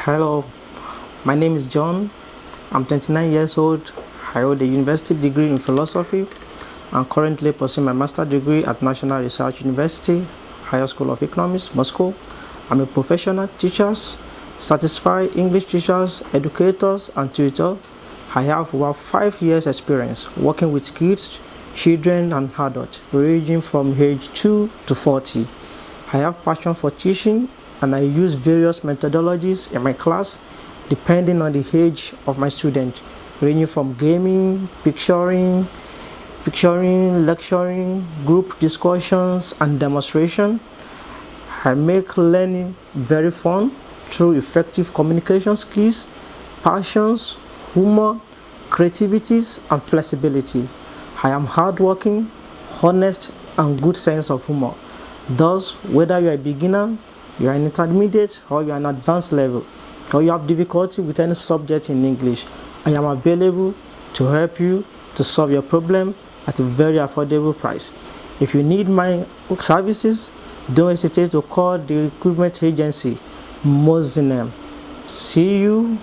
Hello, my name is John. I'm 29 years old. I hold a university degree in philosophy. I'm currently pursuing my master's degree at National Research University, Higher School of Economics, Moscow. I'm a professional teacher, certified English teachers, educators, and tutor. I have over 5 years experience working with kids, children, and adults, ranging from age 2 to 40. I have passion for teaching and I use various methodologies in my class depending on the age of my student, ranging from gaming, picturing, lecturing, group discussions, and demonstration. I make learning very fun through effective communication skills, passions, humor, creativities, and flexibility. I am hardworking, honest, and good sense of humor. Thus, whether you are a beginner, you are an intermediate, or you are an advanced level, or you have difficulty with any subject in English, I am available to help you to solve your problem at a very affordable price. If you need my services, don't hesitate to call the recruitment agency, Mozinem. See you